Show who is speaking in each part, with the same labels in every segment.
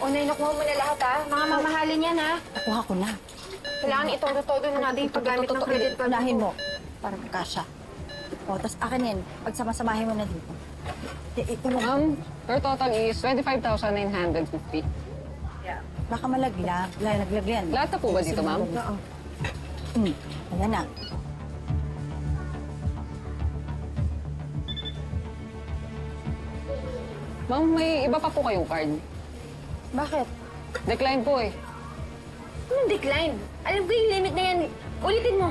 Speaker 1: O, Nay, nakuha mo na lahat, ha? Mga mamahalin yan, ha?
Speaker 2: Nakuha ko na.
Speaker 1: Kailangan itodo-todo na natin yung paggamit ng credit card.
Speaker 2: Unahin mo. Para magkasya. O, tapos akin yan. Pagsama-samahin mo na dito. Ito mo.
Speaker 3: Your total is 25,950.
Speaker 2: Baka malaglag. Naglag yan.
Speaker 3: Lahat na po ba dito, ma'am?
Speaker 2: Oo. Ayan na.
Speaker 3: Ma'am, may iba pa po kayong card.
Speaker 1: Bakit?
Speaker 3: Decline po eh.
Speaker 1: Anong decline? Alam ko yung limit na yan. Ulitin mo.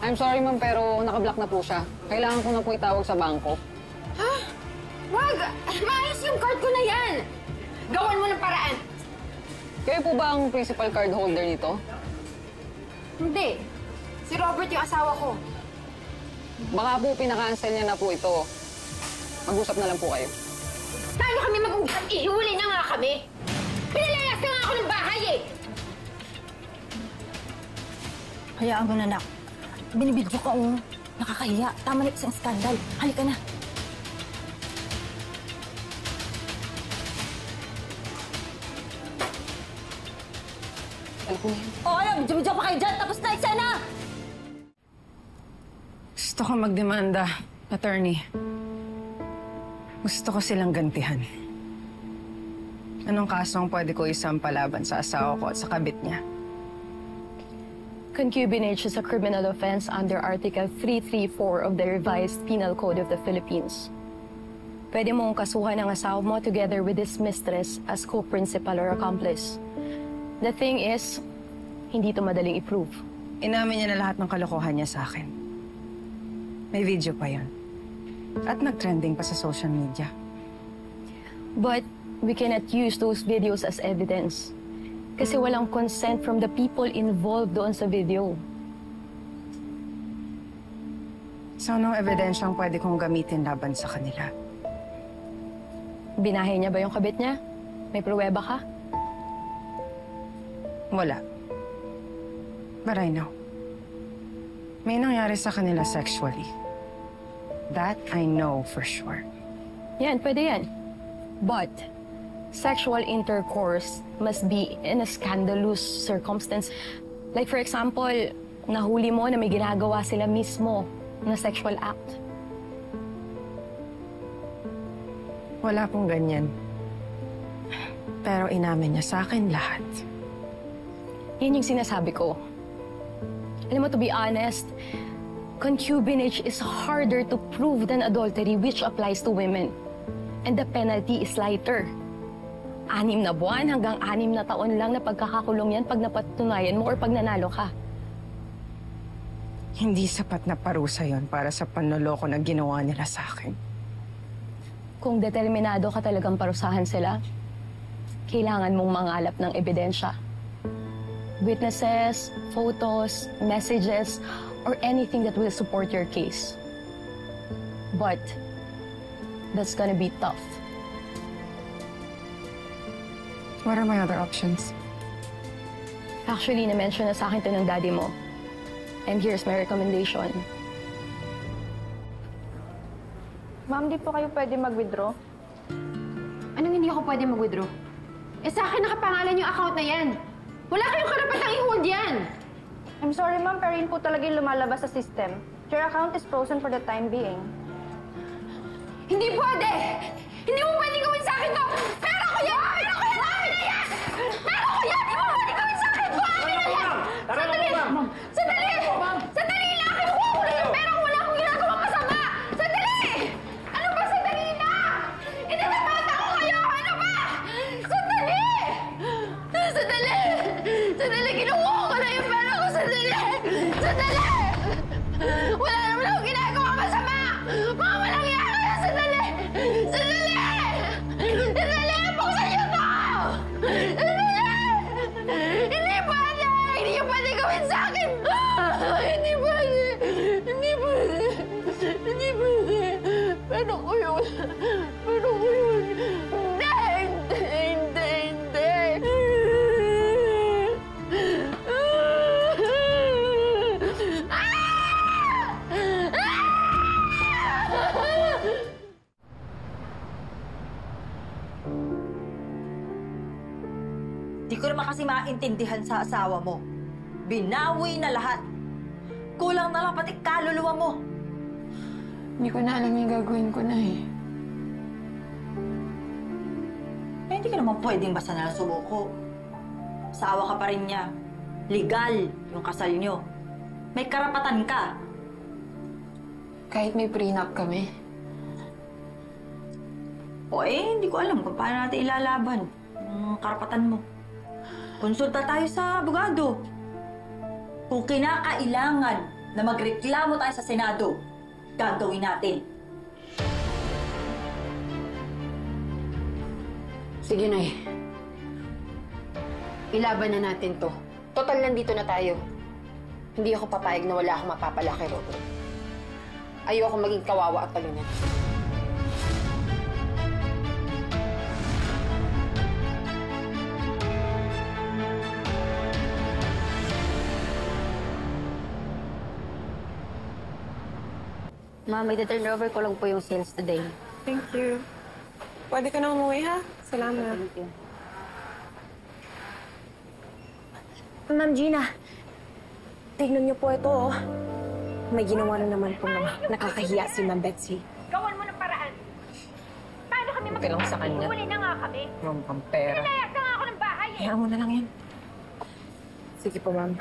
Speaker 3: I'm sorry, ma'am, pero nakablock na po siya. Kailangan ko na po itawag sa bangko.
Speaker 1: Ha? Wag! Maayos yung card ko na yan! Gawan mo ng paraan!
Speaker 3: Kayo po ba ang principal card holder nito?
Speaker 1: Hindi. Si Robert yung asawa ko.
Speaker 3: Baka po pinaka-cancel niya na po ito. Mag-usap na lang po kayo.
Speaker 1: Paano kami mag-uusap? Ihuli na nga kami! Pinalayas na nga ako ng bahay eh!
Speaker 2: Hayaan mo na, nak. Binibidyo ka, nakakahiya. Tama na isang skandal. Halika na.
Speaker 3: Ano po yan?
Speaker 2: Alam, bidyo pa kayo dyan. Tapos na, eksena!
Speaker 4: Gusto ko magdemanda, attorney. Gusto ko silang gantihan. Anong kasong pwede ko isampalaban sa asawa ko at sa kabit niya?
Speaker 5: Concubinage is a criminal offense under Article 334 of the Revised Penal Code of the Philippines. Pwede mong kasuhan ang asawa mo together with his mistress as co-principal or accomplice. The thing is, hindi to madaling i-prove.
Speaker 4: Inamin niya na lahat ng kalokohan niya sa akin. May video pa yon. At nag-trending pa sa social media.
Speaker 5: But we cannot use those videos as evidence. Kasi walang consent from the people involved doon sa video.
Speaker 4: So, anong ebidensyang pwede kong gamitin laban sa kanila?
Speaker 5: Binahay niya ba yung kabit niya? May pruweba ka?
Speaker 4: Wala. But I know. May nangyari sa kanila sexually. That I know for sure.
Speaker 5: Yan, pwede yan. But sexual intercourse must be in a scandalous circumstance. Like for example, nahuli mo na may ginagawa sila mismo na sexual act.
Speaker 4: Wala pong ganyan. Pero inamin niya sa akin lahat.
Speaker 5: Yan yung sinasabi ko. Alam mo, to be honest, concubinage is harder to prove than adultery, which applies to women. And the penalty is lighter. 6 na buwan hanggang 6 na taon lang na pagkakakulong yan pag napatunayan mo or pag nanalo ka.
Speaker 4: Hindi sapat na parusa yon para sa panloloko na ginawa nila sa akin.
Speaker 5: Kung determinado ka talagang parusahan sila, kailangan mong mangalap ng ebidensya. Witnesses, photos, messages, or anything that will support your case. But that's gonna be tough.
Speaker 4: What are my other options?
Speaker 5: Actually, na-mention na sa akin ito ng daddy mo. And here's my recommendation.
Speaker 1: Ma'am, di po kayo pwede mag-withdraw? Anong hindi ako pwede mag-withdraw? Eh, sa akin nakapangalan yung account na yan. Wala kayong karapatang i-hold yan!
Speaker 6: I'm sorry, ma'am, pero yun po talaga yung lumalabas sa system. Your account is frozen for the time being.
Speaker 1: Hindi pwede! Hindi mo pwede gawin sa akin to! Pera ko yan! Pera ko yan! Amin na yan! Pera ko yan! Hindi mo pwede gawin sa akin to! Amin na yan! Sandali! Sandali! Sandali lang! Kinukuha ko na yung pera ko! Wala akong ginagawang masama! Sandali! Ano ba? Sandali na! Ititabata ko kayo! Ano ba? Sandali! Sandali! Sandali! Kinukuha ko na yung pera ko! Sandali! Sandali! Wala naman akong ginagawang masama! Mga walang yan! Sandali! Sandali!
Speaker 2: Di ko naman kasi maintindihan sa asawa mo. Binawi na lahat. Kulang na lang pati kaluluwa mo.
Speaker 1: Hindi ko na alam yung gagawin ko na eh.
Speaker 2: Eh, hindi ka naman pwedeng basta na sumuko. Asawa ka pa rin niya. Legal yung kasal niyo. May karapatan ka.
Speaker 1: Kahit may prenup kami.
Speaker 2: O hindi ko alam kung paano natin ilalaban ang karapatan mo. Konsulta tayo sa abogado. Kung kinakailangan na magreklamo tayo sa Senado, gagawin natin.
Speaker 1: Sige, Nay. Ilaban na natin to. Total, nandito na tayo. Hindi ako papayag na wala akong mapapala kay Robert. Ayoko maging kawawa at talunan.
Speaker 7: Ma'am, i-turn over ko lang po yung sales today.
Speaker 8: Thank you. Pwede ka na umuwi, ha? Salamat.
Speaker 7: Thank you.
Speaker 8: Ma'am Gina, tignan niyo po ito, oh. May ginawa na naman po nakakahiya si Ma'am Betsy.
Speaker 6: Gawan mo ng paraan. Paano kami
Speaker 8: Huwag ka lang sa kanya.
Speaker 6: Huli na nga kami.
Speaker 8: Ma'am, pang pera.
Speaker 6: Pinayag na nga ako ng bahay eh.
Speaker 8: Hayaan mo na lang yan. Sige po, ma'am.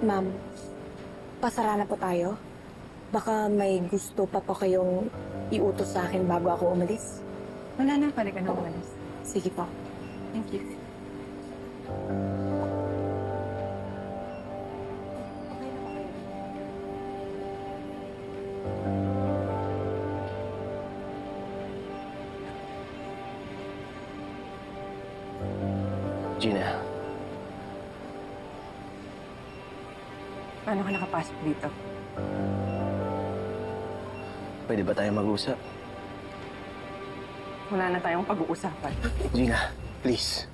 Speaker 8: Ma'am, pasara na po tayo. Baka may gusto pa po kayong iutos sa akin bago ako umalis.
Speaker 4: Wala na, pwede ka na umalis.
Speaker 8: Sige po.
Speaker 4: Thank you.
Speaker 9: Gina,
Speaker 4: Paano ka nakapasok dito?
Speaker 9: pwede ba tayo mag-usap?
Speaker 4: Wala na tayong pag-uusapan.
Speaker 9: Gina, please.